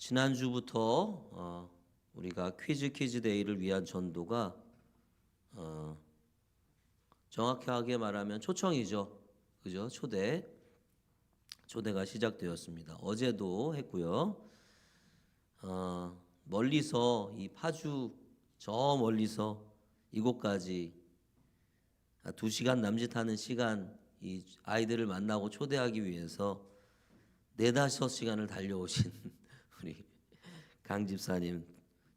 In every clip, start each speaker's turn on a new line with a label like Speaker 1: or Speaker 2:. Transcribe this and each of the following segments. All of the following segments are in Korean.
Speaker 1: 지난주부터 우리가 퀴즈 데이를 위한 전도가 정확하게 말하면 초청이죠. 그죠? 초대가 시작되었습니다. 어제도 했고요. 멀리서 이 파주 저 멀리서 이곳까지 2시간 남짓하는 시간 이 아이들을 만나고 초대하기 위해서 4-5시간을 달려오신 우리 강 집사님,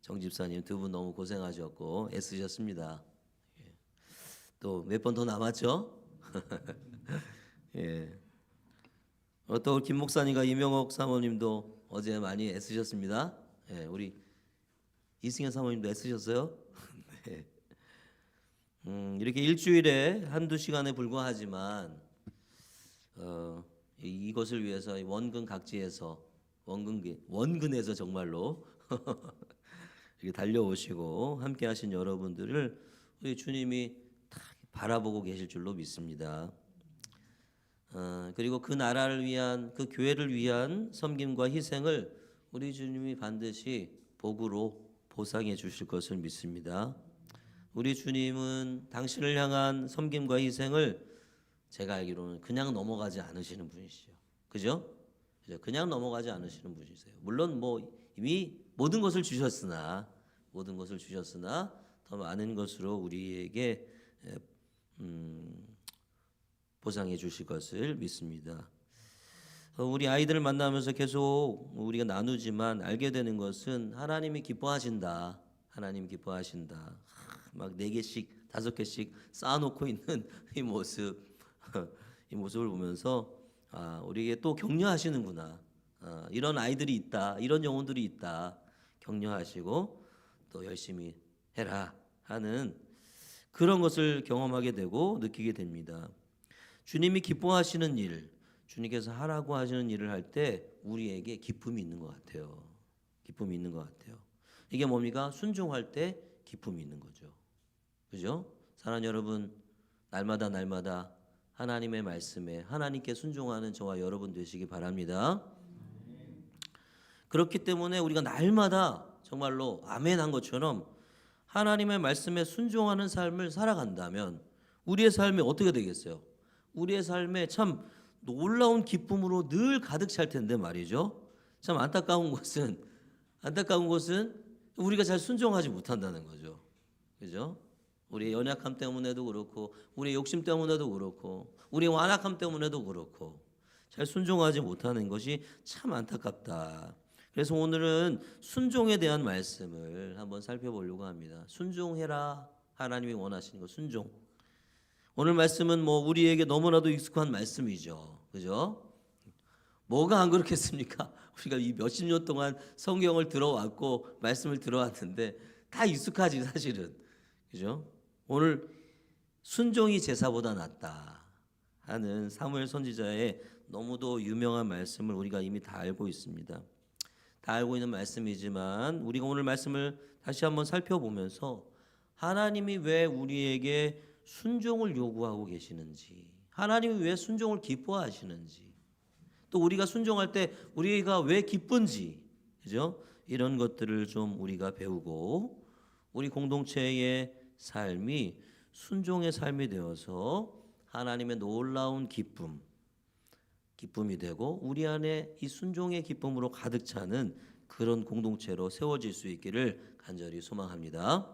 Speaker 1: 정 집사님 두 분 너무 고생하셨고 애쓰셨습니다. 또 몇 번 더 남았죠? 예. 또 김 목사님과 이명옥 사모님도 어제 많이 애쓰셨습니다. 예, 우리 이승현 사모님도 애쓰셨어요. 네. 이렇게 일주일에 1-2시간에 불과하지만 이것을 위해서 원근 각지에서 원근에서 정말로 이렇게 달려오시고 함께하신 여러분들을 우리 주님이 다 바라보고 계실 줄로 믿습니다. 그리고 그 나라를 위한 그 교회를 위한 섬김과 희생을 우리 주님이 반드시 복으로 보상해 주실 것을 믿습니다. 우리 주님은 당신을 향한 섬김과 희생을 제가 알기로는 그냥 넘어가지 않으시는 분이시죠. 그죠? 그냥 넘어가지 않으시는 분이세요. 물론 이미 모든 것을 주셨으나 더 많은 것으로 우리에게 보상해 주실 것을 믿습니다. 우리 아이들을 만나면서 계속 우리가 나누지만 알게 되는 것은 하나님이 기뻐하신다. 막 4개씩 5개씩 쌓아놓고 있는 이 모습을 보면서 우리에게 또 격려하시는구나. 이런 아이들이 있다. 이런 영혼들이 있다. 격려하시고 또 열심히 해라 하는 그런 것을 경험하게 되고 느끼게 됩니다. 주님이 기뻐하시는 일, 주님께서 하라고 하시는 일을 할 때 우리에게 기쁨이 있는 것 같아요. 이게 뭡니까? 순종할 때 기쁨이 있는 거죠. 그죠? 사랑하는 여러분, 날마다 하나님의 말씀에 하나님께 순종하는 저와 여러분 되시기 바랍니다. 그렇기 때문에 우리가 날마다 정말로 아멘한 것처럼 하나님의 말씀에 순종하는 삶을 살아간다면 우리의 삶이 어떻게 되겠어요? 우리의 삶에 참 놀라운 기쁨으로 늘 가득 찰 텐데 말이죠. 참 안타까운 것은 우리가 잘 순종하지 못한다는 거죠. 그죠? 우리의 연약함 때문에도 그렇고 우리의 욕심 때문에도 그렇고 우리의 완악함 때문에도 그렇고 잘 순종하지 못하는 것이 참 안타깝다. 그래서 오늘은 순종에 대한 말씀을 한번 살펴보려고 합니다. 순종해라. 하나님이 원하시는 것 순종. 오늘 말씀은 우리에게 너무나도 익숙한 말씀이죠. 그죠? 뭐가 안 그렇겠습니까? 우리가 이 몇십 년 동안 성경을 들어왔고 말씀을 들어왔는데 다 익숙하지 사실은. 그죠? 오늘 순종이 제사보다 낫다 하는 사무엘 선지자의 너무도 유명한 말씀을 우리가 이미 다 알고 있습니다. 다 알고 있는 말씀이지만 우리가 오늘 말씀을 다시 한번 살펴보면서 하나님이 왜 우리에게 순종을 요구하고 계시는지, 하나님이 왜 순종을 기뻐하시는지, 또 우리가 순종할 때 우리가 왜 기쁜지, 그죠? 이런 것들을 좀 우리가 배우고 우리 공동체의 삶이 순종의 삶이 되어서 하나님의 놀라운 기쁨이 되고 우리 안에 이 순종의 기쁨으로 가득 차는 그런 공동체로 세워질 수 있기를 간절히 소망합니다.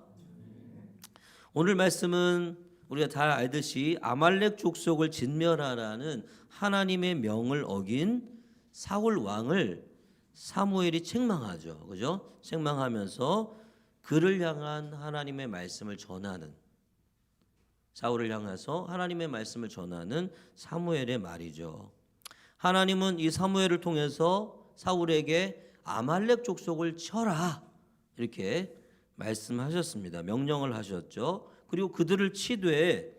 Speaker 1: 오늘 말씀은 우리가 잘 알듯이 아말렉 족속을 진멸하라는 하나님의 명을 어긴 사울 왕을 사무엘이 책망하죠. 그죠? 책망하면서 그를 향한 하나님의 말씀을 전하는 사울을 향해서 하나님의 말씀을 전하는 사무엘의 말이죠. 하나님은 이 사무엘을 통해서 사울에게 아말렉 족속을 쳐라 이렇게 말씀하셨습니다. 명령을 하셨죠. 그리고 그들을 치되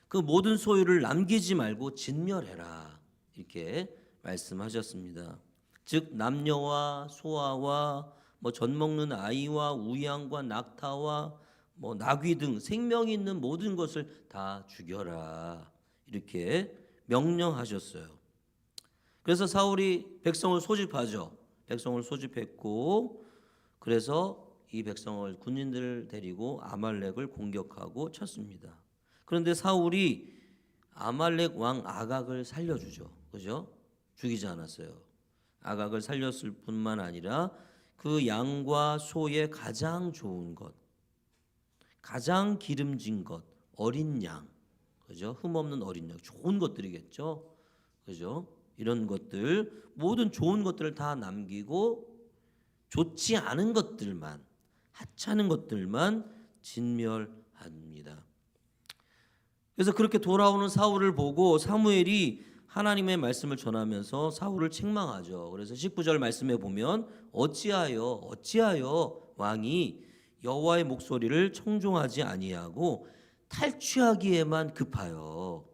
Speaker 1: 그 모든 소유를 남기지 말고 진멸해라 이렇게 말씀하셨습니다. 즉 남녀와 소아와 젖 먹는 아이와 우양과 낙타와 나귀 등 생명이 있는 모든 것을 다 죽여라 이렇게 명령하셨어요. 그래서 사울이 백성을 소집하죠. 백성을 소집했고 그래서 이 백성을 군인들을 데리고 아말렉을 공격하고 쳤습니다. 그런데 사울이 아말렉 왕 아각을 살려주죠. 그죠? 죽이지 않았어요. 아각을 살렸을 뿐만 아니라 그 양과 소의 가장 좋은 것, 가장 기름진 것, 어린 양, 그죠? 흠없는 어린 양, 좋은 것들이겠죠. 그죠? 이런 것들, 모든 좋은 것들을 다 남기고 좋지 않은 것들만, 하찮은 것들만 진멸합니다. 그래서 그렇게 돌아오는 사울을 보고 사무엘이 하나님의 말씀을 전하면서 사울을 책망하죠. 그래서 19절 말씀에 보면 어찌하여 왕이 여호와의 목소리를 청종하지 아니하고 탈취하기에만 급하여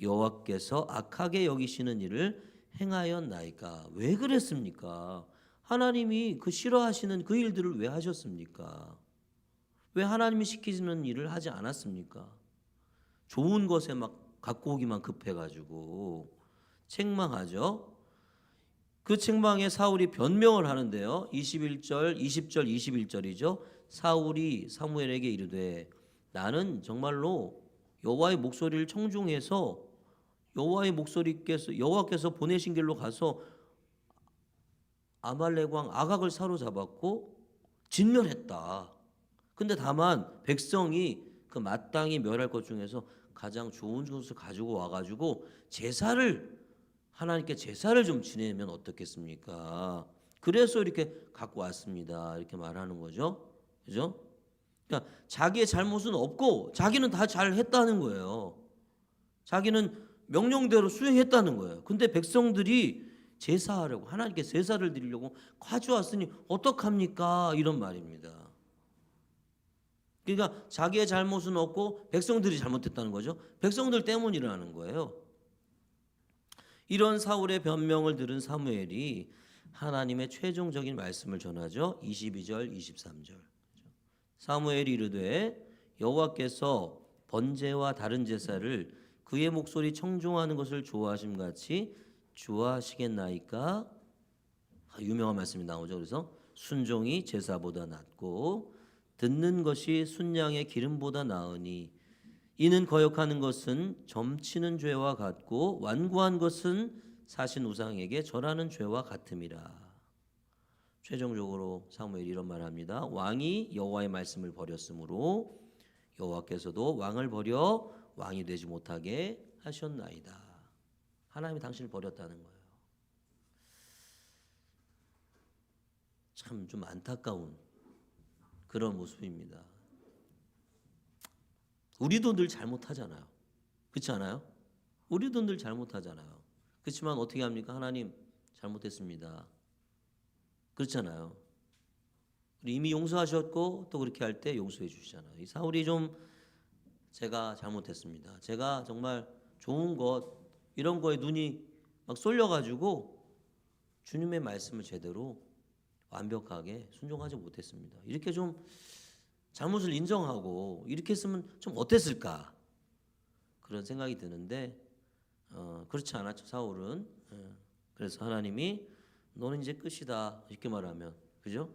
Speaker 1: 여호와께서 악하게 여기시는 일을 행하였나이까. 왜 그랬습니까? 하나님이 그 싫어하시는 그 일들을 왜 하셨습니까? 왜 하나님이 시키시는 일을 하지 않았습니까? 좋은 것에 막 갖고 오기만 급해가지고 책망하죠. 그 책망에 사울이 변명을 하는데요. 21절, 20절, 21절이죠. 사울이 사무엘에게 이르되 나는 정말로 여호와의 목소리를 청중해서 여호와께서 보내신 길로 가서 아말렉 왕 아각을 사로잡았고 진멸했다. 근데 다만 백성이 그 마땅히 멸할 것 중에서 가장 좋은 것을 가지고 와가지고 하나님께 제사를 좀 지내면 어떻겠습니까? 그래서 이렇게 갖고 왔습니다. 이렇게 말하는 거죠. 그죠? 그러니까 자기의 잘못은 없고 자기는 다 잘했다는 거예요. 자기는 명령대로 수행했다는 거예요. 근데 백성들이 제사하려고 하나님께 제사를 드리려고 가져왔으니 어떡합니까? 이런 말입니다. 그러니까 자기의 잘못은 없고 백성들이 잘못했다는 거죠. 백성들 때문이라는 거예요. 이런 사울의 변명을 들은 사무엘이 하나님의 최종적인 말씀을 전하죠. 22절, 23절. 사무엘이 이르되 여호와께서 번제와 다른 제사를 그의 목소리 청종하는 것을 좋아하심 같이 좋아하시겠나이까? 유명한 말씀이 나오죠. 그래서 순종이 제사보다 낫고 듣는 것이 순양의 기름보다 나으니 이는 거역하는 것은 점치는 죄와 같고 완고한 것은 사신 우상에게 절하는 죄와 같음이라. 최종적으로 사무엘이 이런 말합니다. 왕이 여호와의 말씀을 버렸으므로 여호와께서도 왕을 버려 왕이 되지 못하게 하셨나이다. 하나님이 당신을 버렸다는 거예요. 참 좀 안타까운 그런 모습입니다. 우리도 늘 잘못하잖아요. 그렇지 않아요? 우리도 늘 잘못하잖아요. 그렇지만 어떻게 합니까? 하나님 잘못했습니다. 그렇잖아요. 이미 용서하셨고 또 그렇게 할 때 용서해 주시잖아요. 이 사울이 좀 제가 잘못했습니다. 제가 정말 좋은 것 이런 거에 눈이 막 쏠려가지고 주님의 말씀을 제대로 완벽하게 순종하지 못했습니다. 이렇게 좀 잘못을 인정하고 이렇게 했으면 좀 어땠을까 그런 생각이 드는데 그렇지 않았죠. 사울은. 그래서 하나님이 너는 이제 끝이다 이렇게 말하면 그죠?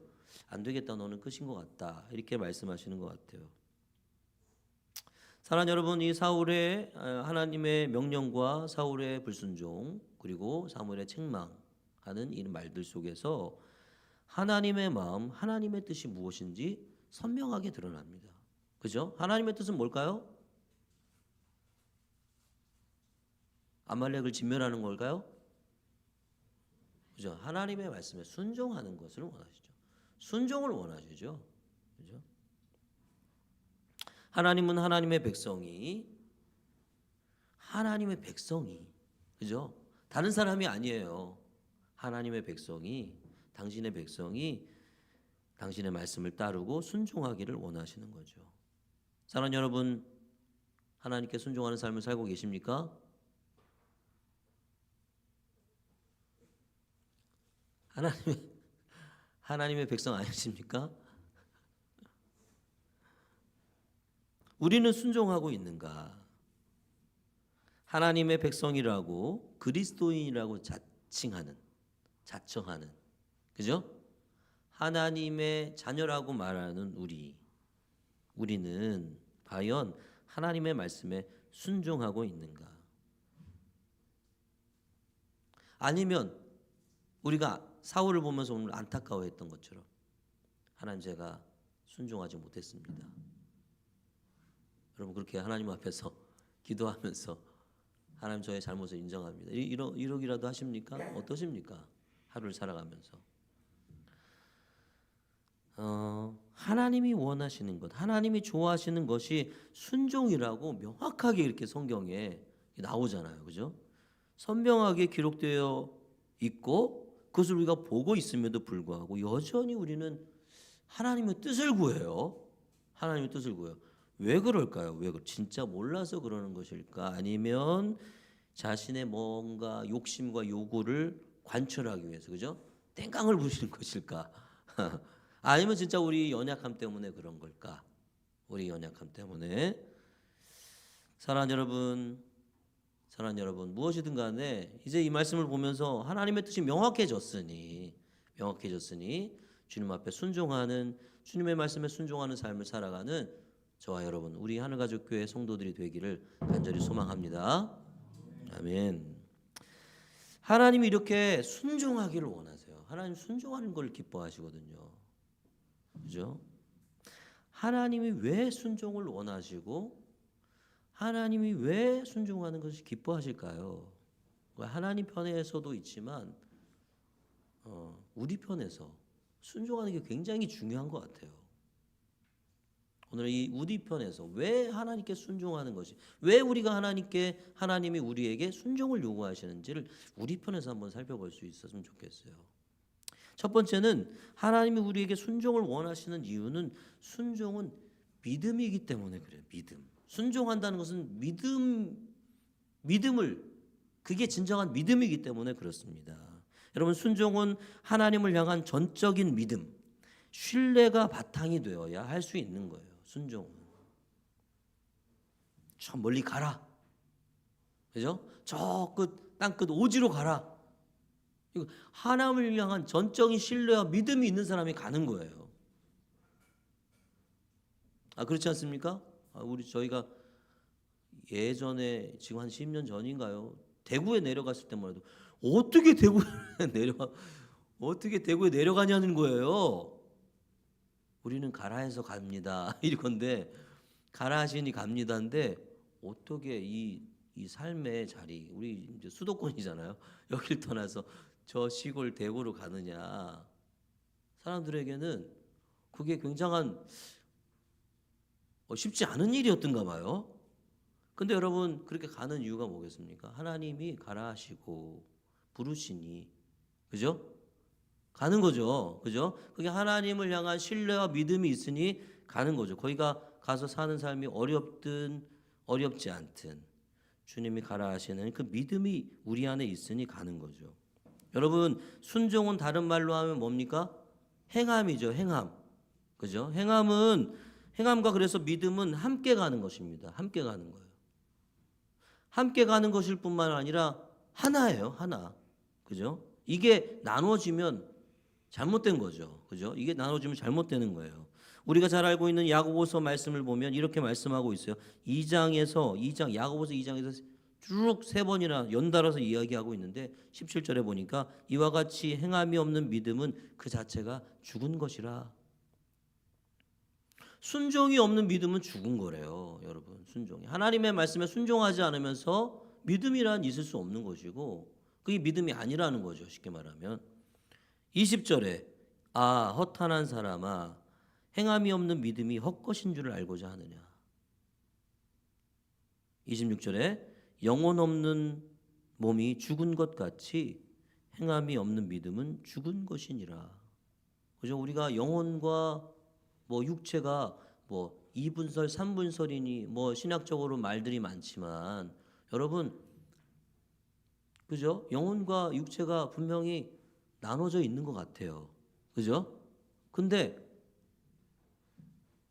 Speaker 1: 안 되겠다 너는 끝인 것 같다 이렇게 말씀하시는 것 같아요. 사랑하는 여러분, 이 사울의 하나님의 명령과 사울의 불순종 그리고 사무엘의 책망하는 이 말들 속에서 하나님의 마음, 하나님의 뜻이 무엇인지 선명하게 드러납니다. 그죠? 하나님의 뜻은 뭘까요? 아말렉을 진멸하는 걸까요? 그죠? 하나님의 말씀에 순종하는 것을 원하시죠. 순종을 원하시죠. 그죠? 하나님은 하나님의 백성이 그죠? 다른 사람이 아니에요. 하나님의 백성이 당신의 백성이 당신의 말씀을 따르고 순종하기를 원하시는 거죠. 사랑하는 여러분, 하나님께 순종하는 삶을 살고 계십니까? 하나님의 백성 아니십니까? 우리는 순종하고 있는가? 하나님의 백성이라고 그리스도인이라고 자청하는 그죠? 하나님의 자녀라고 말하는 우리는 과연 하나님의 말씀에 순종하고 있는가? 아니면 우리가 사울을 보면서 오늘 안타까워했던 것처럼 하나님, 제가 순종하지 못했습니다. 여러분, 그렇게 하나님 앞에서 기도하면서 하나님, 저의 잘못을 인정합니다, 이러기라도 하십니까? 어떠십니까? 하루를 살아가면서 하나님이 원하시는 것, 하나님이 좋아하시는 것이 순종이라고 명확하게 이렇게 성경에 나오잖아요. 그죠? 선명하게 기록되어 있고 그것을 우리가 보고 있음에도 불구하고 여전히 우리는 하나님의 뜻을 구해요. 하나님의 뜻을 구해요. 왜 그럴까요? 진짜 몰라서 그러는 것일까? 아니면 자신의 뭔가 욕심과 요구를 관철하기 위해서, 그죠? 땡깡을 부리는 것일까? 아니면 진짜 우리 연약함 때문에 그런 걸까? 우리 연약함 때문에. 사랑하는 여러분, 무엇이든 간에 이제 이 말씀을 보면서 하나님의 뜻이 명확해졌으니 주님 앞에 순종하는, 주님의 말씀에 순종하는 삶을 살아가는 저와 여러분, 우리 하늘가족교회 성도들이 되기를 간절히 소망합니다. 아멘. 하나님이 이렇게 순종하기를 원하세요. 하나님 순종하는 걸 기뻐하시거든요. 그죠? 하나님이 왜 순종을 원하시고 하나님이 왜 순종하는 것을 기뻐하실까요? 하나님 편에서도 있지만 우리 편에서 순종하는 게 굉장히 중요한 것 같아요. 오늘 이 우리 편에서 왜 하나님께 순종하는 것이, 왜 우리가 하나님이 우리에게 순종을 요구하시는지를 우리 편에서 한번 살펴볼 수 있었으면 좋겠어요. 첫 번째는 하나님이 우리에게 순종을 원하시는 이유는 순종은 믿음이기 때문에 그래요. 믿음. 순종한다는 것은 믿음을, 그게 진정한 믿음이기 때문에 그렇습니다. 여러분, 순종은 하나님을 향한 전적인 믿음, 신뢰가 바탕이 되어야 할 수 있는 거예요. 순종은 저 멀리 가라, 그죠? 저 끝, 땅끝 오지로 가라. 이거 하나님을 향한 전적인 신뢰와 믿음이 있는 사람이 가는 거예요. 그렇지 않습니까? 저희가 예전에, 지금 한 10년 전인가요? 대구에 내려갔을 때만 해도 어떻게 대구에 내려가냐는 거예요. 우리는 가라 해서 갑니다. 이건데, 가라 하시니 갑니다인데 어떻게 이 삶의 자리, 우리 이제 수도권이잖아요. 여길 떠나서 저 시골 대구로 가느냐. 사람들에게는 그게 굉장한 쉽지 않은 일이었던가 봐요. 근데 여러분, 그렇게 가는 이유가 뭐겠습니까? 하나님이 가라 하시고 부르시니, 그죠? 가는 거죠. 그죠? 그게 하나님을 향한 신뢰와 믿음이 있으니 가는 거죠. 거기가 가서 사는 삶이 어렵든 어렵지 않든 주님이 가라 하시는 그 믿음이 우리 안에 있으니 가는 거죠. 여러분, 순종은 다른 말로 하면 뭡니까? 행함이죠. 행함. 그죠? 행함과 그래서 믿음은 함께 가는 것입니다. 함께 가는 거예요. 함께 가는 것일 뿐만 아니라 하나예요. 하나. 그죠? 이게 나눠지면 잘못된 거죠. 그죠? 이게 나눠지면 잘못되는 거예요. 우리가 잘 알고 있는 야고보서 말씀을 보면 이렇게 말씀하고 있어요. 야고보서 2장에서 쭉 3번이나 연달아서 이야기하고 있는데 17절에 보니까 이와 같이 행함이 없는 믿음은 그 자체가 죽은 것이라. 순종이 없는 믿음은 죽은 거래요. 여러분, 순종이. 하나님의 말씀에 순종하지 않으면서 믿음이란 있을 수 없는 것이고 그게 믿음이 아니라는 거죠. 쉽게 말하면. 20절에 허탄한 사람아, 행함이 없는 믿음이 헛것인 줄을 알고자 하느냐. 26절에 영혼 없는 몸이 죽은 것 같이 행함이 없는 믿음은 죽은 것이니라. 그죠? 우리가 영혼과 육체가 2분설, 3분설이니 신학적으로 말들이 많지만 여러분, 그죠? 영혼과 육체가 분명히 나눠져 있는 것 같아요. 그죠? 근데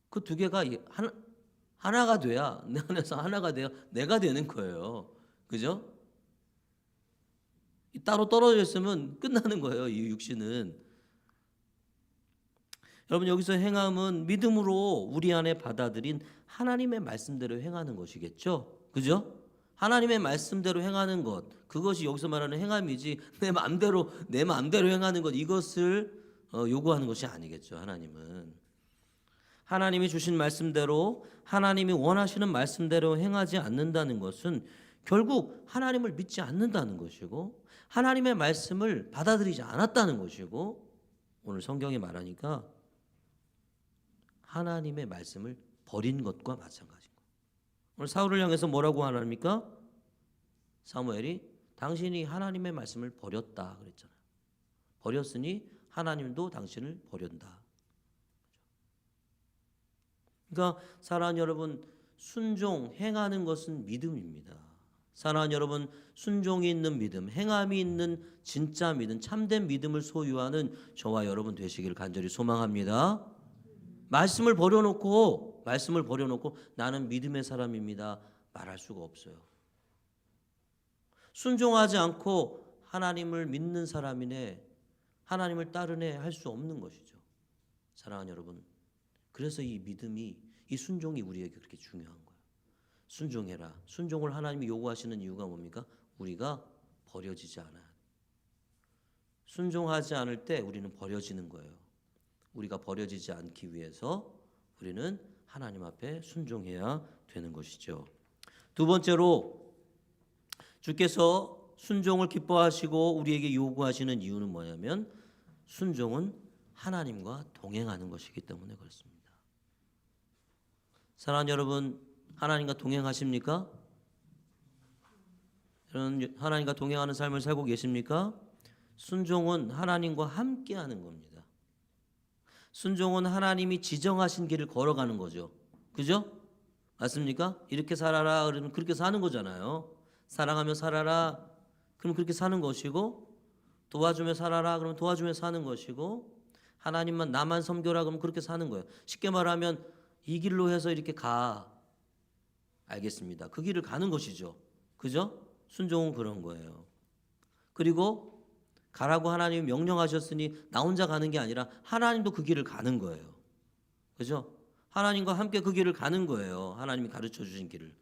Speaker 1: 그 두 개가 하나가 돼야, 내 안에서 하나가 돼야 내가 되는 거예요. 그죠? 따로 떨어져 있으면 끝나는 거예요. 이 육신은. 여러분 여기서 행함은 믿음으로 우리 안에 받아들인 하나님의 말씀대로 행하는 것이겠죠. 그죠? 하나님의 말씀대로 행하는 것, 그것이 여기서 말하는 행함이지 내 마음대로 행하는 것, 이것을 요구하는 것이 아니겠죠. 하나님은 하나님이 주신 말씀대로, 하나님이 원하시는 말씀대로 행하지 않는다는 것은 결국 하나님을 믿지 않는다는 것이고, 하나님의 말씀을 받아들이지 않았다는 것이고, 오늘 성경이 말하니까 하나님의 말씀을 버린 것과 마찬가지인 거예요. 오늘 사울을 향해서 뭐라고 하나입니까? 사무엘이 당신이 하나님의 말씀을 버렸다 그랬잖아요. 버렸으니 하나님도 당신을 버린다. 그러니까 사랑하는 여러분, 순종, 행하는 것은 믿음입니다. 사랑하는 여러분, 순종이 있는 믿음, 행함이 있는 진짜 믿음, 참된 믿음을 소유하는 저와 여러분 되시기를 간절히 소망합니다. 말씀을 버려놓고 나는 믿음의 사람입니다 말할 수가 없어요. 순종하지 않고 하나님을 믿는 사람이네, 하나님을 따르네 할 수 없는 것이죠. 사랑하는 여러분, 그래서 이 믿음이, 이 순종이 우리에게 그렇게 중요한 거예요. 순종해라. 순종을 하나님이 요구하시는 이유가 뭡니까? 우리가 버려지지 않아야 돼. 순종하지 않을 때 우리는 버려지는 거예요. 우리가 버려지지 않기 위해서 우리는 하나님 앞에 순종해야 되는 것이죠. 두 번째로, 주께서 순종을 기뻐하시고 우리에게 요구하시는 이유는 뭐냐면 순종은 하나님과 동행하는 것이기 때문에 그렇습니다. 사랑하는 여러분, 하나님과 동행하십니까? 여러분, 하나님과 동행하는 삶을 살고 계십니까? 순종은 하나님과 함께하는 겁니다. 순종은 하나님이 지정하신 길을 걸어가는 거죠. 그죠? 맞습니까? 이렇게 살아라 그러면 그렇게 사는 거잖아요. 사랑하며 살아라 그럼 그렇게 사는 것이고, 도와주며 살아라 그러면 도와주며 사는 것이고, 하나님만 나만 섬겨라 그러면 그렇게 사는 거예요. 쉽게 말하면 이 길로 해서 이렇게 가. 알겠습니다. 그 길을 가는 것이죠. 그죠? 순종은 그런 거예요. 그리고 가라고 하나님이 명령하셨으니 나 혼자 가는 게 아니라 하나님도 그 길을 가는 거예요. 그죠? 하나님과 함께 그 길을 가는 거예요. 하나님이 가르쳐 주신 길을.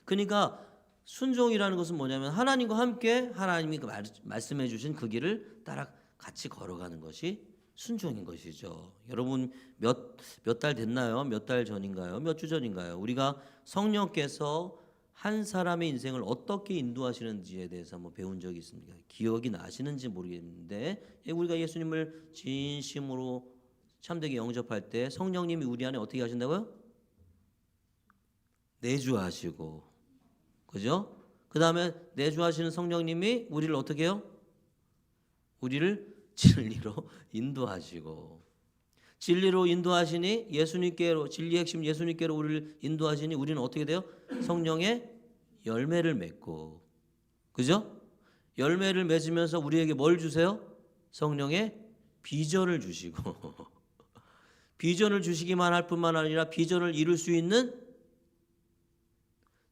Speaker 1: 그러니까 순종이라는 것은 뭐냐면 하나님과 함께 하나님이 말씀해 주신 그 길을 따라 같이 걸어가는 것이 순종인 것이죠. 여러분 몇 달 됐나요? 몇 달 전인가요? 몇 주 전인가요? 우리가 성령께서 한 사람의 인생을 어떻게 인도하시는지에 대해서 한번 배운 적이 있습니까? 기억이 나시는지 모르겠는데, 우리가 예수님을 진심으로 참되게 영접할 때 성령님이 우리 안에 어떻게 하신다고요? 내주하시고, 그죠? 그 다음에 내주하시는 성령님이 우리를 어떻게 해요? 우리를 진리로 인도하시고, 진리로 인도하시니 예수님께로, 진리의 핵심 예수님께로 우리를 인도하시니 우리는 어떻게 돼요? 성령의 열매를 맺고, 그죠? 열매를 맺으면서 우리에게 뭘 주세요? 성령의 비전을 주시고 비전을 주시기만 할 뿐만 아니라 비전을 이룰 수 있는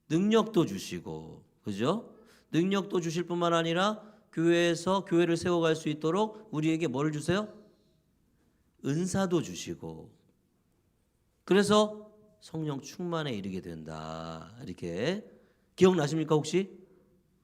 Speaker 1: 능력도 주시고, 그죠? 능력도 주실 뿐만 아니라 교회에서 교회를 세워갈 수 있도록 우리에게 뭘 주세요? 은사도 주시고, 그래서 성령 충만에 이르게 된다. 이렇게 기억나십니까? 혹시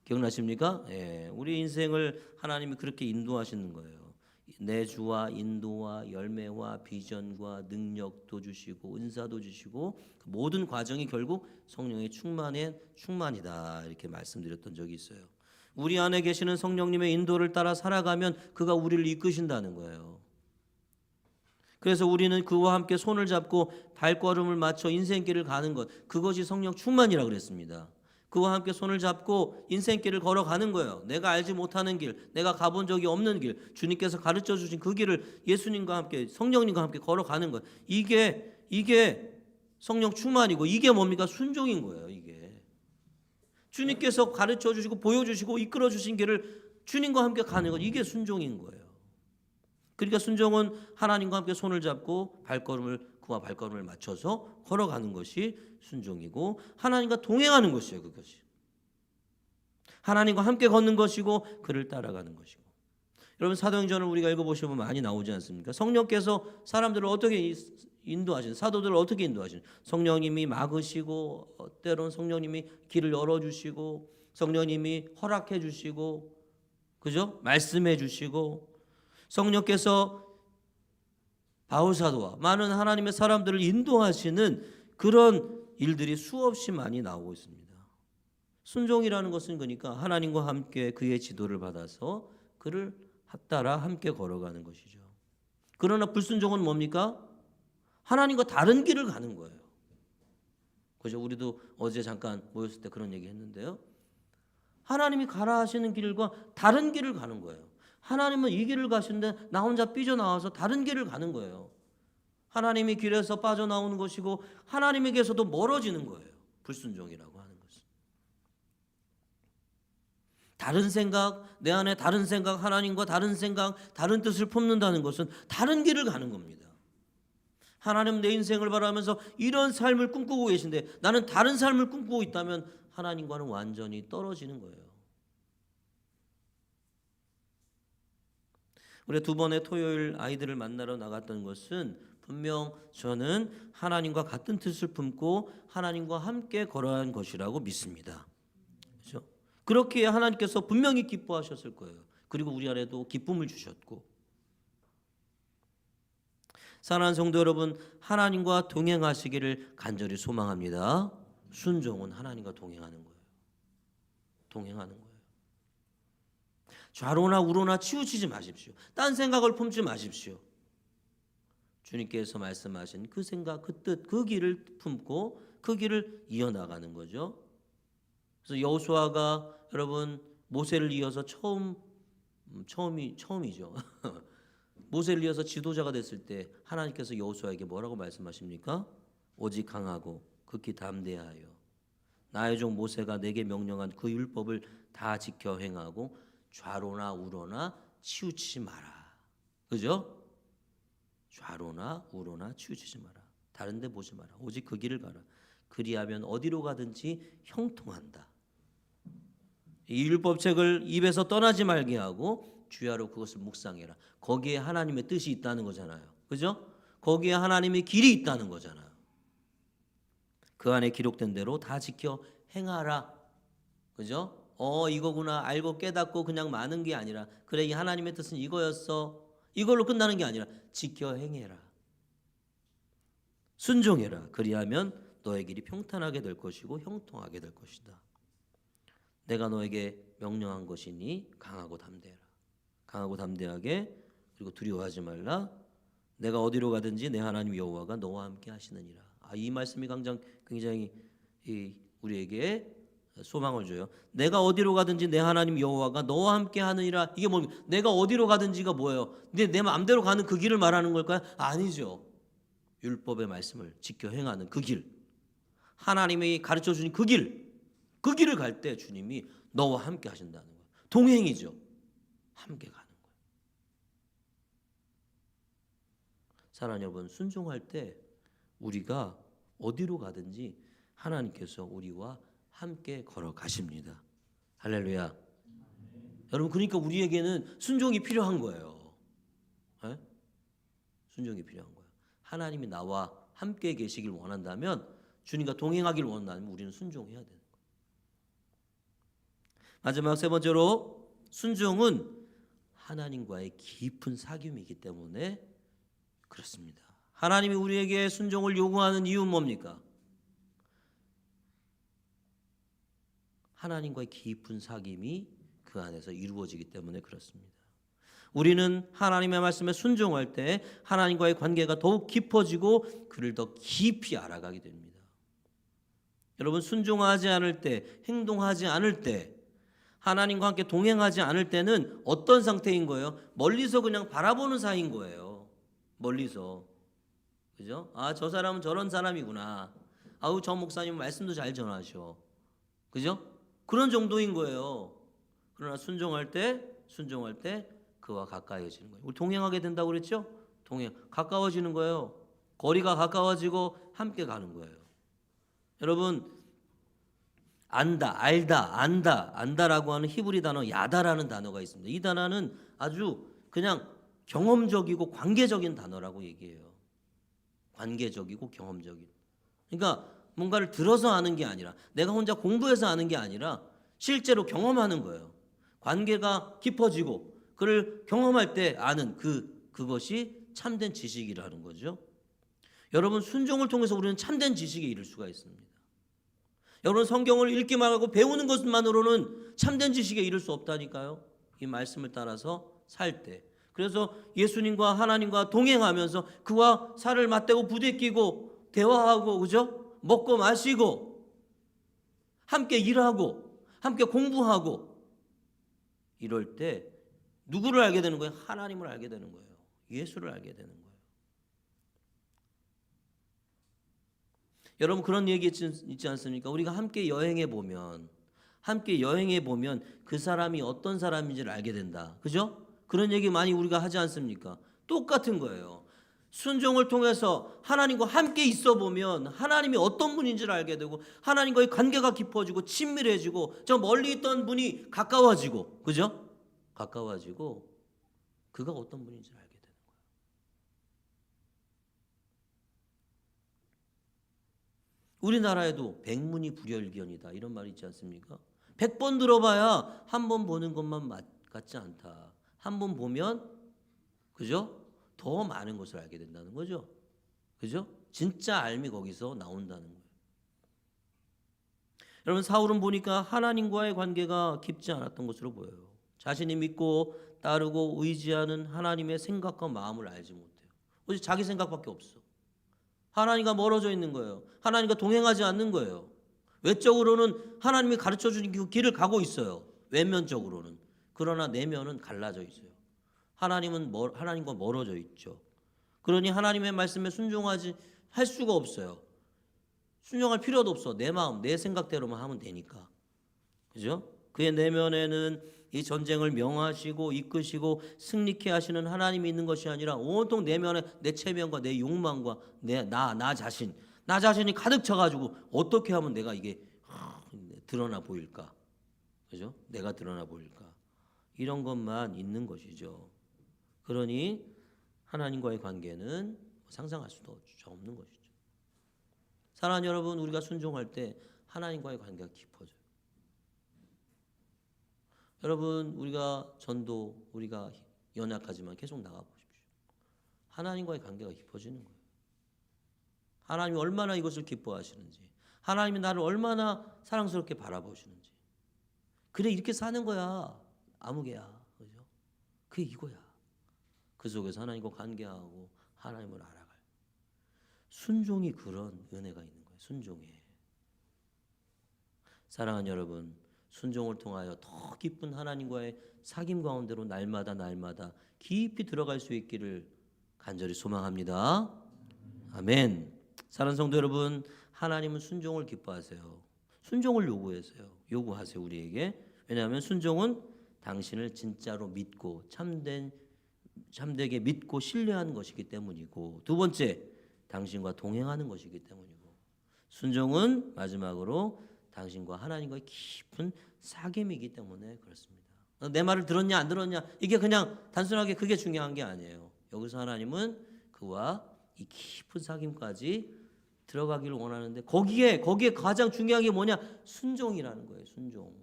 Speaker 1: 기억나십니까? 예, 우리 인생을 하나님이 그렇게 인도하시는 거예요. 내주와 인도와 열매와 비전과 능력도 주시고 은사도 주시고, 그 모든 과정이 결국 성령의 충만이다. 이렇게 말씀드렸던 적이 있어요. 우리 안에 계시는 성령님의 인도를 따라 살아가면 그가 우리를 이끄신다는 거예요. 그래서 우리는 그와 함께 손을 잡고 발걸음을 맞춰 인생길을 가는 것, 그것이 성령 충만이라고 그랬습니다. 그와 함께 손을 잡고 인생길을 걸어가는 거예요. 내가 알지 못하는 길, 내가 가본 적이 없는 길, 주님께서 가르쳐 주신 그 길을 예수님과 함께, 성령님과 함께 걸어가는 것, 이게 성령 충만이고, 이게 뭡니까? 순종인 거예요. 이게 주님께서 가르쳐 주시고 보여주시고 이끌어 주신 길을 주님과 함께 가는 것, 이게 순종인 거예요. 그러니까 순종은 하나님과 함께 손을 잡고 그와 발걸음을 맞춰서 걸어가는 것이 순종이고, 하나님과 동행하는 것이에요. 그것이 하나님과 함께 걷는 것이고 그를 따라가는 것이고, 여러분 사도행전을 우리가 읽어보시면 많이 나오지 않습니까? 성령께서 사람들을 어떻게 인도하시는, 사도들을 어떻게 인도하시는, 성령님이 막으시고 때로는 성령님이 길을 열어주시고 성령님이 허락해 주시고, 그죠? 말씀해 주시고, 성령께서 바울사도와 많은 하나님의 사람들을 인도하시는 그런 일들이 수없이 많이 나오고 있습니다. 순종이라는 것은 그러니까 하나님과 함께 그의 지도를 받아서 그를 따라 함께 걸어가는 것이죠. 그러나 불순종은 뭡니까? 하나님과 다른 길을 가는 거예요. 그죠? 우리도 어제 잠깐 모였을 때 그런 얘기 했는데요. 하나님이 가라 하시는 길과 다른 길을 가는 거예요. 하나님은 이 길을 가시는데 나 혼자 삐져나와서 다른 길을 가는 거예요. 하나님이 길에서 빠져나오는 것이고 하나님에게서도 멀어지는 거예요. 불순종이라고 하는 것은. 다른 생각, 내 안에 다른 생각, 하나님과 다른 생각, 다른 뜻을 품는다는 것은 다른 길을 가는 겁니다. 하나님 내 인생을 바라면서 이런 삶을 꿈꾸고 계신데 나는 다른 삶을 꿈꾸고 있다면 하나님과는 완전히 떨어지는 거예요. 우리 두 번의 토요일 아이들을 만나러 나갔던 것은 분명 저는 하나님과 같은 뜻을 품고 하나님과 함께 걸어간 것이라고 믿습니다. 그렇죠? 그렇게 하나님께서 분명히 기뻐하셨을 거예요. 그리고 우리 안에도 기쁨을 주셨고, 사랑하는 성도 여러분, 하나님과 동행하시기를 간절히 소망합니다. 순종은 하나님과 동행하는 거예요. 동행하는 거예요. 좌로나 우로나 치우치지 마십시오. 딴 생각을 품지 마십시오. 주님께서 말씀하신 그 생각, 그 뜻, 그 길을 품고 그 길을 이어나가는 거죠. 그래서 여호수아가 여러분 모세를 이어서 처음이죠. 모세를 이어서 지도자가 됐을 때 하나님께서 여호수아에게 뭐라고 말씀하십니까? 오직 강하고 극히 담대하여 나의 종 모세가 내게 명령한 그 율법을 다 지켜 행하고 좌로나 우로나 치우치지 마라. 그죠? 좌로나 우로나 치우치지 마라. 다른 데 보지 마라. 오직 그 길을 가라. 그리하면 어디로 가든지 형통한다. 이 율법책을 입에서 떠나지 말게 하고 주야로 그것을 묵상해라. 거기에 하나님의 뜻이 있다는 거잖아요. 그죠? 거기에 하나님의 길이 있다는 거잖아요. 그 안에 기록된 대로 다 지켜 행하라. 그죠? 이거구나 알고 깨닫고 그냥 마는 게 아니라, 그래 이 하나님의 뜻은 이거였어, 이걸로 끝나는 게 아니라 지켜 행해라. 순종해라. 그리하면 너의 길이 평탄하게 될 것이고 형통하게 될 것이다. 내가 너에게 명령한 것이니 강하고 담대해라. 강하고 담대하게, 그리고 두려워하지 말라. 내가 어디로 가든지 내 하나님 여호와가 너와 함께 하시느니라. 이 말씀이 굉장히 우리에게 소망을 줘요. 내가 어디로 가든지 내 하나님 여호와가 너와 함께 하느니라. 이게 뭡니까? 내가 어디로 가든지가 뭐예요? 내 마음대로 가는 그 길을 말하는 걸까요? 아니죠. 율법의 말씀을 지켜 행하는 그 길, 하나님이 가르쳐 주신 그 길을 갈 때 주님이 너와 함께 하신다는 거예요. 동행이죠. 함께 가는 거예요. 사랑하는 여러분, 순종할 때 우리가 어디로 가든지 하나님께서 우리와 함께 걸어가십니다. 할렐루야. 여러분, 그러니까 우리에게는 순종이 필요한 거예요. 네? 순종이 필요한 거예요. 하나님이 나와 함께 계시길 원한다면, 주님과 동행하길 원한다면 우리는 순종해야 되는 거예요. 마지막 세 번째로, 순종은 하나님과의 깊은 사귐이기 때문에 그렇습니다. 하나님이 우리에게 순종을 요구하는 이유는 뭡니까? 하나님과의 깊은 사귐이 그 안에서 이루어지기 때문에 그렇습니다. 우리는 하나님의 말씀에 순종할 때 하나님과의 관계가 더욱 깊어지고 그를 더 깊이 알아가게 됩니다. 여러분, 순종하지 않을 때, 행동하지 않을 때, 하나님과 함께 동행하지 않을 때는 어떤 상태인 거예요? 멀리서 그냥 바라보는 사이인 거예요. 멀리서. 그죠? 저 사람은 저런 사람이구나. 저 목사님 말씀도 잘 전하셔. 그죠? 그런 정도인 거예요. 그러나 순종할 때 그와 가까워지는 거예요. 우리 동행하게 된다고 그랬죠? 가까워지는 거예요. 거리가 가까워지고 함께 가는 거예요. 여러분, 안다, 알다, 안다, 안다라고 하는 히브리 단어 야다라는 단어가 있습니다. 이 단어는 아주 그냥 경험적이고 관계적인 단어라고 얘기해요. 관계적이고 경험적인. 그러니까 뭔가를 들어서 아는 게 아니라 내가 혼자 공부해서 아는 게 아니라 실제로 경험하는 거예요. 관계가 깊어지고 그를 경험할 때 아는 그것이 참된 지식이라는 거죠. 여러분 순종을 통해서 우리는 참된 지식에 이를 수가 있습니다. 여러분 성경을 읽기만 하고 배우는 것만으로는 참된 지식에 이를 수 없다니까요. 이 말씀을 따라서 살 때. 그래서 예수님과 하나님과 동행하면서 그와 살을 맞대고 부대끼고 대화하고 그죠? 먹고 마시고 함께 일하고 함께 공부하고 이럴 때 누구를 알게 되는 거예요? 하나님을 알게 되는 거예요. 예수를 알게 되는 거예요. 여러분 그런 얘기 있지 않습니까? 우리가 함께 여행해 보면 그 사람이 어떤 사람인지를 알게 된다. 그죠? 그런 얘기 많이 우리가 하지 않습니까? 똑같은 거예요. 순종을 통해서 하나님과 함께 있어 보면 하나님이 어떤 분인지를 알게 되고 하나님과의 관계가 깊어지고 친밀해지고 저 멀리 있던 분이 가까워지고 그죠? 가까워지고 그가 어떤 분인지를 알게 되는 거예요. 우리나라에도 백문이 불여일견이다 이런 말이 있지 않습니까? 100번 들어봐야 한 번 보는 것만 같지 않다. 한 번 보면 그죠? 더 많은 것을 알게 된다는 거죠. 그죠? 진짜 알미 거기서 나온다는 거예요. 여러분 사울은 보니까 하나님과의 관계가 깊지 않았던 것으로 보여요. 자신이 믿고 따르고 의지하는 하나님의 생각과 마음을 알지 못해요. 오직 자기 생각밖에 없어. 하나님과 멀어져 있는 거예요. 하나님과 동행하지 않는 거예요. 외적으로는 하나님이 가르쳐 주는 그 길을 가고 있어요. 외면적으로는. 그러나 내면은 갈라져 있어요. 하나님과 멀어져 있죠. 그러니 하나님의 말씀에 순종하지 할 수가 없어요. 순종할 필요도 없어. 내 마음, 내 생각대로만 하면 되니까. 그죠? 그의 내면에는 이 전쟁을 명하시고 이끄시고 승리케 하시는 하나님이 있는 것이 아니라 온통 내면에 내 체면과 내 욕망과 나 자신이 가득 차가지고 어떻게 하면 내가 이게 드러나 보일까? 그죠? 내가 드러나 보일까? 이런 것만 있는 것이죠. 그러니 하나님과의 관계는 상상할 수도 없는 것이죠. 사랑하는 여러분, 우리가 순종할 때 하나님과의 관계가 깊어져요. 여러분, 우리가 전도, 우리가 연약하지만 계속 나가보십시오. 하나님과의 관계가 깊어지는 거예요. 하나님이 얼마나 이것을 기뻐하시는지, 하나님이 나를 얼마나 사랑스럽게 바라보시는지. 그래, 이렇게 사는 거야. 아무개야. 그죠? 그게 이거야. 그 속에서 하나님과 관계하고 하나님을 알아갈. 순종이 그런 은혜가 있는 거예요. 순종에. 사랑하는 여러분, 순종을 통하여 더 깊은 하나님과의 사귐 가운데로 날마다 깊이 들어갈 수 있기를 간절히 소망합니다. 아멘. 사랑하는 성도 여러분, 하나님은 순종을 기뻐하세요. 순종을 요구하세요 우리에게. 왜냐하면 순종은 당신을 진짜로 믿고 참되게 믿고 신뢰하는 것이기 때문이고, 두 번째 당신과 동행하는 것이기 때문이고, 순종은 마지막으로 당신과 하나님과의 깊은 사귐이기 때문에 그렇습니다. 내 말을 들었냐 안 들었냐 이게 그냥 단순하게 그게 중요한 게 아니에요. 여기서 하나님은 그와 이 깊은 사귐까지 들어가기를 원하는데 거기에 가장 중요한 게 뭐냐? 순종이라는 거예요. 순종.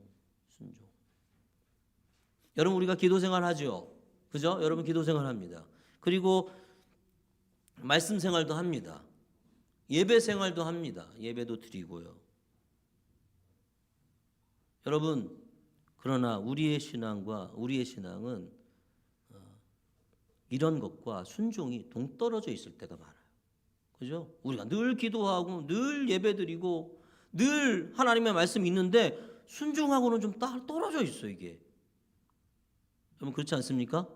Speaker 1: 여러분 우리가 기도 생활 하죠. 그죠? 여러분 기도 생활 합니다. 그리고 말씀 생활도 합니다. 예배 생활도 합니다. 예배도 드리고요. 여러분 그러나 우리의 신앙은 이런 것과 순종이 동떨어져 있을 때가 많아요. 그죠? 우리가 늘 기도하고 늘 예배드리고 늘 하나님의 말씀이 있는데 순종하고는 좀 떨어져 있어 이게. 여러분 그렇지 않습니까?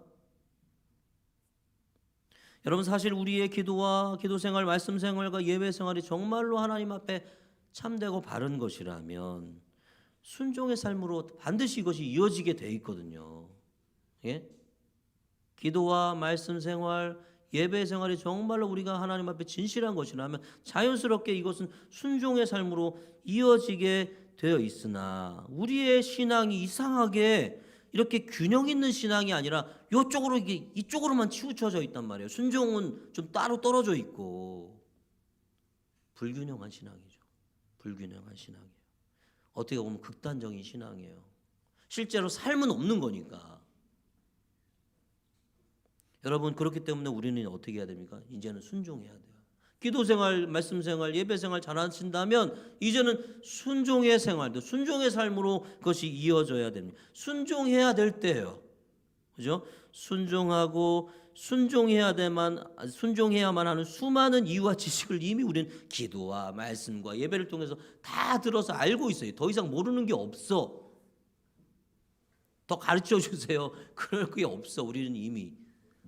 Speaker 1: 여러분 사실 우리의 기도와 기도 생활, 말씀 생활과 예배 생활이 정말로 하나님 앞에 참되고 바른 것이라면 순종의 삶으로 반드시 이것이 이어지게 돼 있거든요. 예? 기도와 말씀 생활, 예배 생활이 정말로 우리가 하나님 앞에 진실한 것이라면 자연스럽게 이것은 순종의 삶으로 이어지게 되어 있으나 우리의 신앙이 이상하게 이렇게 균형 있는 신앙이 아니라 이쪽으로만 치우쳐져 있단 말이에요. 순종은 좀 따로 떨어져 있고 불균형한 신앙이죠. 불균형한 신앙이에요. 어떻게 보면 극단적인 신앙이에요. 실제로 삶은 없는 거니까. 여러분 그렇기 때문에 우리는 어떻게 해야 됩니까? 이제는 순종해야 돼요. 기도 생활, 말씀 생활, 예배 생활 잘하신다면 이제는 순종의 생활도 순종의 삶으로 그것이 이어져야 됩니다. 순종해야 될 때예요. 그죠? 순종하고 순종해야만 하는 수많은 이유와 지식을 이미 우리는 기도와 말씀과 예배를 통해서 다 들어서 알고 있어요. 더 이상 모르는 게 없어. 더 가르쳐 주세요. 그럴 게 없어. 우리는 이미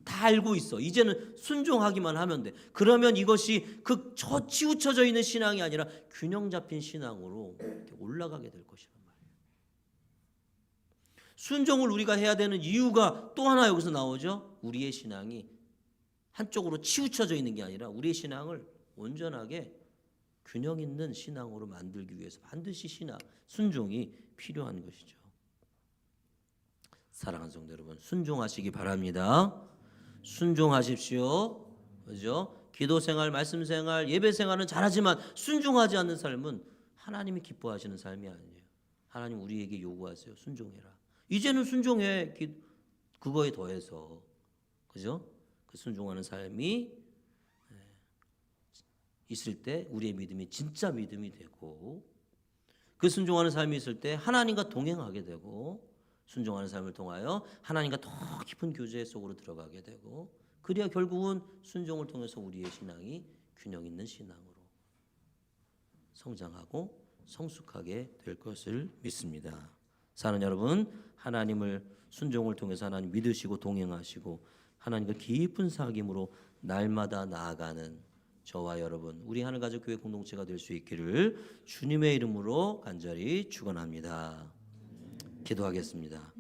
Speaker 1: 다 알고 있어. 이제는 순종하기만 하면 돼. 그러면 이것이 치우쳐져 있는 신앙이 아니라 균형 잡힌 신앙으로 이렇게 올라가게 될 것이란 말이에요. 순종을 우리가 해야 되는 이유가 또 하나 여기서 나오죠. 우리의 신앙이 한쪽으로 치우쳐져 있는 게 아니라 우리의 신앙을 온전하게 균형 있는 신앙으로 만들기 위해서 반드시 순종이 필요한 것이죠. 사랑하는 성도 여러분, 순종하시기 바랍니다. 순종하십시오. 그죠? 기도 생활, 말씀 생활, 예배 생활은 잘하지만 순종하지 않는 삶은 하나님이 기뻐하시는 삶이 아니에요. 하나님 우리에게 요구하세요. 순종해라. 이제는 순종해. 그거에 더해서 그죠? 그 순종하는 삶이 있을 때 우리의 믿음이 진짜 믿음이 되고 그 순종하는 삶이 있을 때 하나님과 동행하게 되고 순종하는 삶을 통하여 하나님과 더 깊은 교제 속으로 들어가게 되고 그래야 결국은 순종을 통해서 우리의 신앙이 균형 있는 신앙으로 성장하고 성숙하게 될 것을 믿습니다. 사는 여러분, 하나님을 순종을 통해서 하나님 믿으시고 동행하시고 하나님과 깊은 사귐으로 날마다 나아가는 저와 여러분, 우리 하늘가족교회 공동체가 될 수 있기를 주님의 이름으로 간절히 축원합니다. 기도하겠습니다.